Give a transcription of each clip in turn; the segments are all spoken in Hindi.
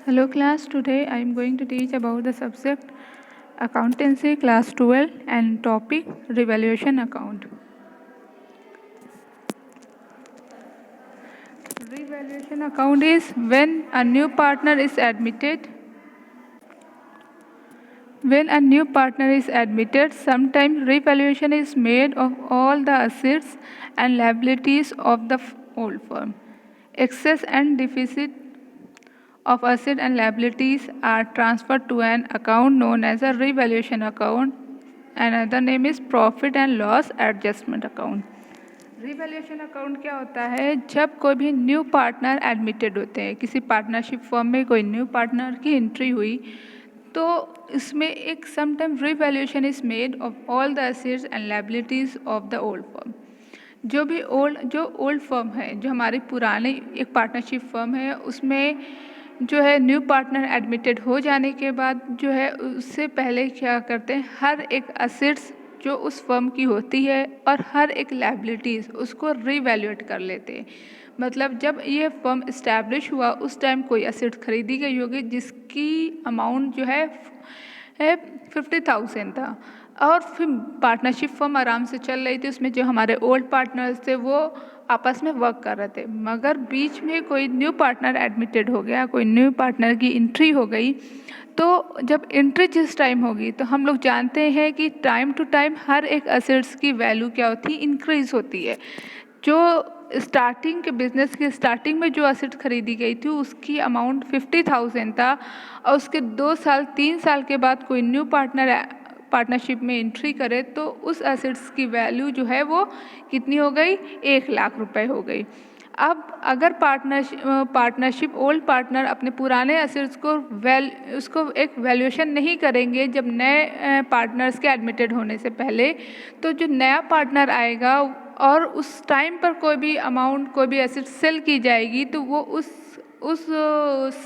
Hello class, today I am going to teach about the subject Accountancy class 12 and topic Revaluation account. Revaluation account is when a new partner is admitted. When a new partner is admitted, sometimes revaluation is made of all the assets and liabilities of the old firm. Excess and deficit of assets and liabilities are transferred to an account known as a revaluation account. Another name is profit and loss adjustment account. Revaluation account क्या होता है? जब कोई भी न्यू पार्टनर एडमिटेड होते हैं, किसी पार्टनरशिप फर्म में कोई न्यू पार्टनर की एंट्री हुई, तो इसमें एक sometime revaluation is made of all the assets and liabilities of the old firm. जो ओल्ड फर्म है, जो हमारी पुरानी एक पार्टनरशिप फर्म है, उसमें जो है न्यू पार्टनर एडमिटेड हो जाने के बाद जो है उससे पहले क्या करते हैं, हर एक असेट्स जो उस फर्म की होती है और हर एक लायबिलिटीज़ उसको रिवैल्यूएट कर लेते हैं. मतलब जब ये फर्म इस्टेब्लिश हुआ उस टाइम कोई असेट्स खरीदी गई होगी जिसकी अमाउंट जो है 50,000 था, और फिर पार्टनरशिप फर्म आराम से चल रही थी. उसमें जो हमारे ओल्ड पार्टनर्स थे वो आपस में वर्क कर रहे थे, मगर बीच में कोई न्यू पार्टनर एडमिटेड हो गया, कोई न्यू पार्टनर की एंट्री हो गई. तो जब एंट्री जिस टाइम होगी तो हम लोग जानते हैं कि टाइम टू टाइम हर एक असेट्स की वैल्यू क्या होती है, इंक्रीज होती है. जो स्टार्टिंग के बिजनेस के स्टार्टिंग में जो असेट खरीदी गई थी उसकी अमाउंट 50,000 था, और उसके 2 साल 3 साल के बाद कोई न्यू पार्टनरशिप में एंट्री करे तो उस एसेट्स की वैल्यू जो है वो कितनी हो गई, 1,00,000 रुपये हो गई. अब अगर पार्टनरशिप ओल्ड पार्टनर अपने पुराने एसेट्स को उसको एक वैल्यूएशन नहीं करेंगे जब नए पार्टनर्स के एडमिटेड होने से पहले, तो जो नया पार्टनर आएगा और उस टाइम पर कोई भी अमाउंट कोई भी एसेट सेल की जाएगी तो वो उस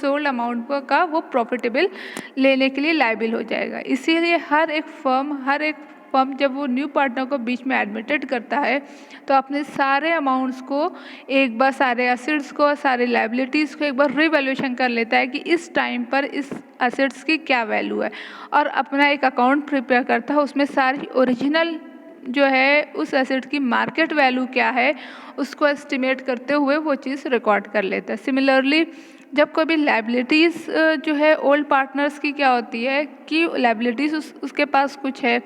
सोल्ड अमाउंट का वो प्रॉफिटेबल लेने के लिए लायबिल हो जाएगा. इसीलिए हर एक फर्म जब वो न्यू पार्टनर को बीच में एडमिटेड करता है तो अपने सारे अमाउंट्स को एक बार, सारे एसेट्स को, सारे लायबिलिटीज़ को एक बार रिवैल्यूएशन कर लेता है कि इस टाइम पर इस एसेट्स की क्या वैल्यू है, और अपना एक अकाउंट प्रिपेयर करता है. उसमें सारी ओरिजिनल जो है उस एसेट की मार्केट वैल्यू क्या है उसको एस्टिमेट करते हुए वो चीज़ रिकॉर्ड कर लेता है. सिमिलरली जब कोई भी लायबिलिटीज़ जो है ओल्ड पार्टनर्स की क्या होती है कि लायबिलिटीज़ उसके पास कुछ है,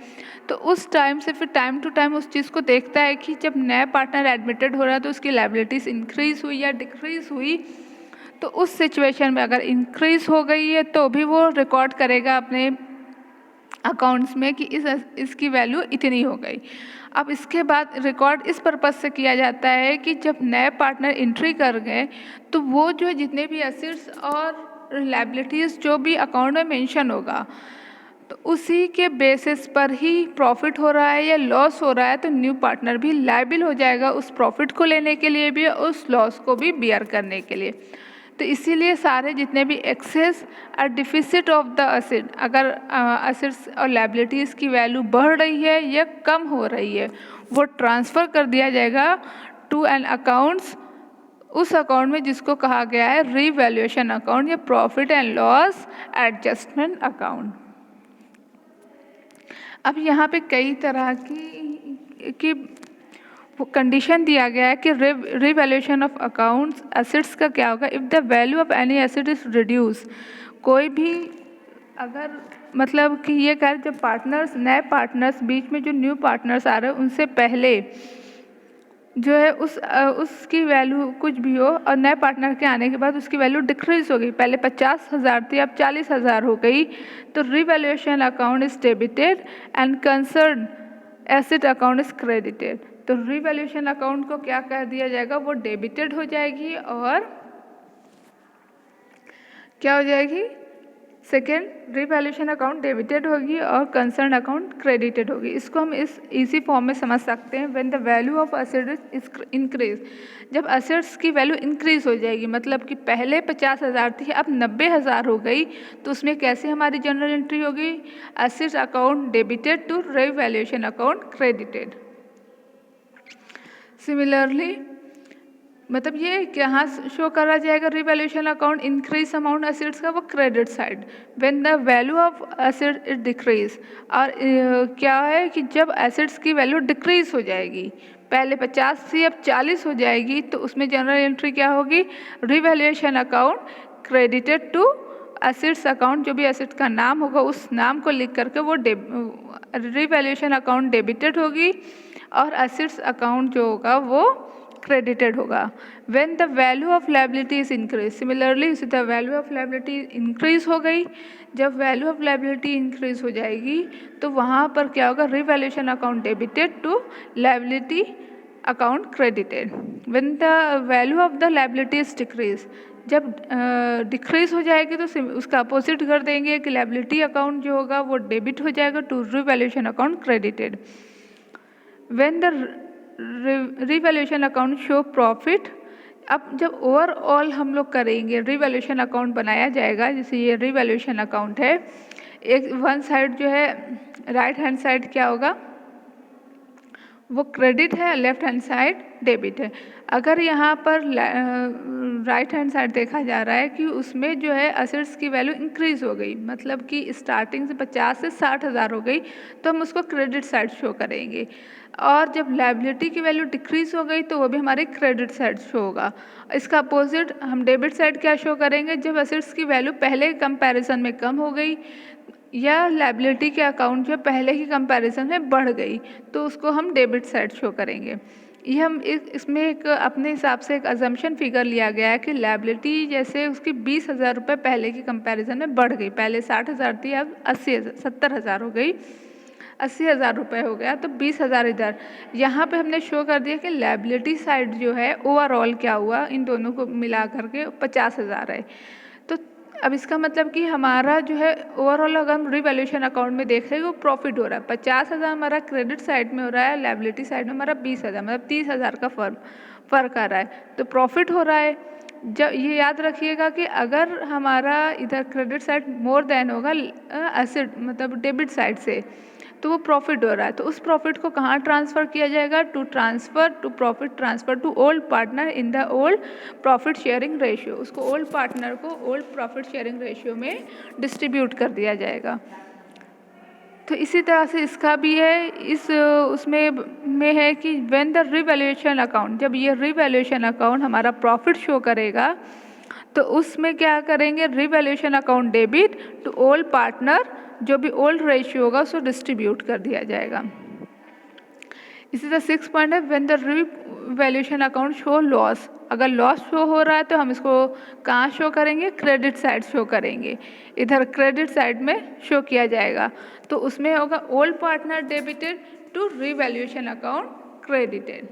तो उस टाइम से फिर टाइम टू टाइम उस चीज़ को देखता है कि जब नया पार्टनर एडमिटेड हो रहा है तो उसकी लायबिलिटीज़ इंक्रीज़ हुई या डिक्रीज़ हुई. तो उस सिचुएशन में अगर इंक्रीज़ हो गई है तो भी वो रिकॉर्ड करेगा अपने अकाउंट्स में कि इसकी वैल्यू इतनी हो गई. अब इसके बाद रिकॉर्ड इस पर्पज़ से किया जाता है कि जब नए पार्टनर एंट्री कर गए तो वो जो जितने भी एसेट्स और लायबिलिटीज़ जो भी अकाउंट में मेंशन होगा तो उसी के बेसिस पर ही प्रॉफिट हो रहा है या लॉस हो रहा है तो न्यू पार्टनर भी लायबिल हो जाएगा उस प्रॉफिट को लेने के लिए भी, उस लॉस को भी बियर करने के लिए. तो इसीलिए सारे जितने भी एक्सेस और डिफिसिट ऑफ द असेट, अगर असेट्स और लायबिलिटीज़ की वैल्यू बढ़ रही है या कम हो रही है, वो ट्रांसफ़र कर दिया जाएगा टू एन अकाउंट्स, उस अकाउंट में जिसको कहा गया है रिवैल्यूएशन अकाउंट या profit and loss adjustment account. अब यहाँ पे कई तरह की कंडीशन दिया गया है कि रिवैल्यूएशन ऑफ अकाउंट्स एसेट्स का क्या होगा. If the value of any asset is reduce, कोई भी अगर मतलब कि ये कह जब पार्टनर्स नए पार्टनर्स बीच में जो न्यू पार्टनर्स आ रहे हैं उनसे पहले जो है उसकी वैल्यू कुछ भी हो और नए पार्टनर के आने के बाद उसकी वैल्यू डिक्रीज हो गई, पहले 50,000 थी अब 40,000 हो गई, तो revaluation account is debited and concern asset account is credited. तो रिवैल्यूएशन अकाउंट को क्या कह दिया जाएगा, वो डेबिटेड हो जाएगी और क्या हो जाएगी, सेकेंड रिवैल्यूएशन अकाउंट डेबिटेड होगी और कंसर्न अकाउंट क्रेडिटेड होगी. इसको हम इस इजी फॉर्म में समझ सकते हैं. When the value of asset is increase, जब असेट्स की वैल्यू इंक्रीज हो जाएगी, मतलब कि पहले 50,000 थी अब 90,000 हो गई, तो उसमें कैसे हमारी जनरल एंट्री होगी, assets account debited to revaluation account credited. Similarly मतलब ये कहाँ शो करा जाएगा revaluation account increase amount assets का, वो credit side when the value of asset is decrease. और क्या है कि जब एसेट्स की वैल्यू डिक्रीज हो जाएगी, पहले 50 थी अब 40 हो जाएगी, तो उसमें जनरल एंट्री क्या होगी, revaluation account credited to assets account, जो भी एसेट का नाम होगा उस नाम को लिख करके वो रिवैल्यूएशन अकाउंट डेबिटेड होगी और एसेट्स अकाउंट जो होगा वो क्रेडिटेड होगा। When the value of liability is increase, similarly the value of liability increase हो गई, जब वैल्यू ऑफ लायबिलिटी इंक्रीज हो जाएगी तो वहाँ पर क्या होगा, revaluation account debited to liability account credited. When the value of the liability is decrease, जब डिक्रीज हो जाएगी तो उसका अपोजिट कर देंगे कि लायबिलिटी अकाउंट जो होगा वो डेबिट हो जाएगा to revaluation account credited. When the revaluation account show profit, अब जब ओवरऑल हम लोग करेंगे रिवैल्यूएशन अकाउंट बनाया जाएगा, जैसे ये रिवैल्यूएशन अकाउंट है, एक वन साइड जो है राइट हैंड साइड क्या होगा, वो क्रेडिट है, लेफ्ट हैंड साइड डेबिट है। अगर यहाँ पर राइट हैंड साइड देखा जा रहा है कि उसमें जो है असेट्स की वैल्यू इंक्रीज हो गई, मतलब कि स्टार्टिंग से 50 से 60,000 हो गई, तो हम उसको क्रेडिट साइड शो करेंगे। और जब लायबिलिटी की वैल्यू डिक्रीज हो गई तो वो भी हमारे क्रेडिट साइड शो होगा। इसका अपोजिट हम डेबिट साइड क्या शो करेंगे, जब असेट्स की वैल्यू पहले कंपैरिजन में कम हो गई या लायबिलिटी के अकाउंट जो पहले की कंपैरिजन में बढ़ गई, तो उसको हम डेबिट साइड शो करेंगे। ये हम इसमें एक अपने हिसाब से एक अजम्पशन फिगर लिया गया है कि लायबिलिटी जैसे उसकी 20,000 रुपये पहले की कंपैरिजन में बढ़ गई, पहले 60,000 थी अब 70,000 हो गई, 80,000 रुपये हो गया, तो 20,000 इधर। यहाँ पे हमने शो कर दिया कि लायबिलिटी साइड जो है ओवरऑल क्या हुआ, इन दोनों को मिला करके 50,000 है। तो अब इसका मतलब कि हमारा जो है ओवरऑल अगर हम रिवैल्यूएशन अकाउंट में देख रहे हैं वो प्रॉफिट हो रहा है, 50,000 हमारा क्रेडिट साइड में हो रहा है, लायबिलिटी साइड में हमारा 20,000, मतलब 30,000 का फ़र्क आ रहा है, तो प्रॉफिट हो रहा है। जब ये याद रखिएगा कि अगर हमारा इधर क्रेडिट साइड मोर देन होगा एसेट मतलब डेबिट साइड से, तो वो प्रॉफिट हो रहा है, तो उस प्रॉफिट को कहाँ ट्रांसफ़र किया जाएगा, to profit transfer to old partner in the old profit sharing ratio, उसको ओल्ड पार्टनर को ओल्ड प्रॉफिट शेयरिंग रेशियो में डिस्ट्रीब्यूट कर दिया जाएगा। तो इसी तरह से इसका भी है, इस उसमें है कि व्हेन द रिवैल्यूएशन अकाउंट, जब ये रिवैल्यूएशन अकाउंट हमारा प्रॉफिट शो करेगा तो उसमें क्या करेंगे, revaluation account debit to old partner, जो भी ओल्ड रेशियो होगा उसको डिस्ट्रीब्यूट कर दिया जाएगा। इसी तरह 6 पॉइंट है, when the revaluation account show loss, अगर लॉस शो हो रहा है तो हम इसको कहाँ शो करेंगे, क्रेडिट साइड शो करेंगे, इधर क्रेडिट साइड में शो किया जाएगा, तो उसमें होगा old partner debited to revaluation account credited.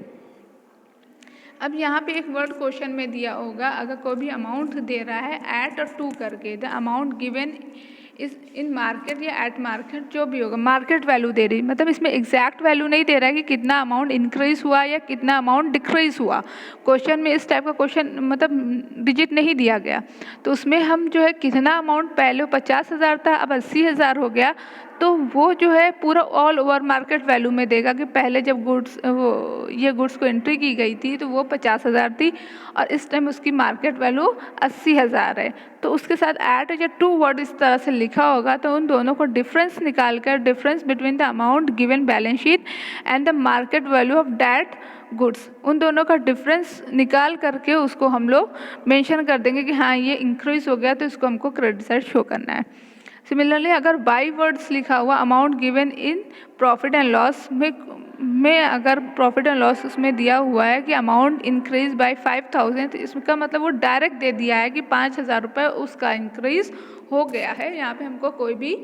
अब यहाँ पे एक वर्ड क्वेश्चन में दिया होगा, अगर कोई भी अमाउंट दे रहा है एट और टू करके, द अमाउंट गिवन इस इन मार्केट या एट मार्केट, जो भी होगा मार्केट वैल्यू दे रही, मतलब इसमें एग्जैक्ट वैल्यू नहीं दे रहा है कि कितना अमाउंट इंक्रीज हुआ या कितना अमाउंट डिक्रीज हुआ। क्वेश्चन में इस टाइप का क्वेश्चन मतलब डिजिट नहीं दिया गया, तो उसमें हम जो है कितना अमाउंट पहले 50,000 था अब 80,000 हो गया, तो वो जो है पूरा ऑल ओवर मार्केट वैल्यू में देगा कि पहले जब ये गुड्स को एंट्री की गई थी तो वो 50,000 थी और इस टाइम उसकी मार्केट वैल्यू 80,000 है। तो उसके साथ ऐट या टू वर्ड इस तरह से लिखा होगा, तो उन दोनों को डिफरेंस निकाल कर, difference between the amount given balance sheet and the market value of that goods, उन दोनों का डिफरेंस निकाल करके उसको हम लोग मेंशन कर देंगे कि हाँ ये इंक्रीज हो गया तो इसको हमको क्रेडिट साइड शो करना है। सिमिलरली अगर बाई वर्ड्स लिखा हुआ amount given in profit and loss में अगर प्रॉफिट एंड लॉस उसमें दिया हुआ है कि अमाउंट इंक्रीज बाय 5,000, तो इसका मतलब वो डायरेक्ट दे दिया है कि 5,000 रुपये उसका इंक्रीज हो गया है। यहाँ पे हमको कोई भी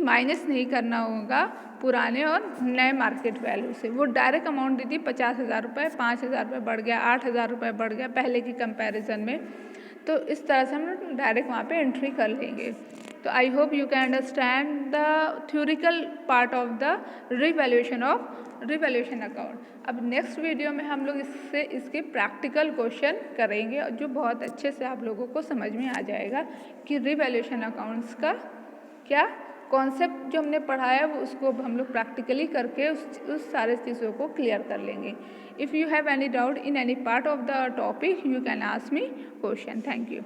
माइनस नहीं करना होगा पुराने और नए मार्केट वैल्यू से, वो डायरेक्ट अमाउंट दी थी 50,000 रुपये, 5,000 रुपये बढ़ गया, 8,000 रुपये बढ़ गया पहले की कंपैरिजन में, तो इस तरह से हम डायरेक्ट वहाँ पे एंट्री कर लेंगे। तो I hope you can understand the theoretical part of the revaluation account. अब नेक्स्ट वीडियो में हम लोग इसके प्रैक्टिकल क्वेश्चन करेंगे और जो बहुत अच्छे से आप लोगों को समझ में आ जाएगा कि रिवैल्यूएशन अकाउंट्स का क्या कॉन्सेप्ट जो हमने पढ़ाया है वो उसको हम लोग प्रैक्टिकली करके उस सारे चीज़ों को क्लियर कर लेंगे। If you have any doubt in any part of the topic you can ask me question. Thank you.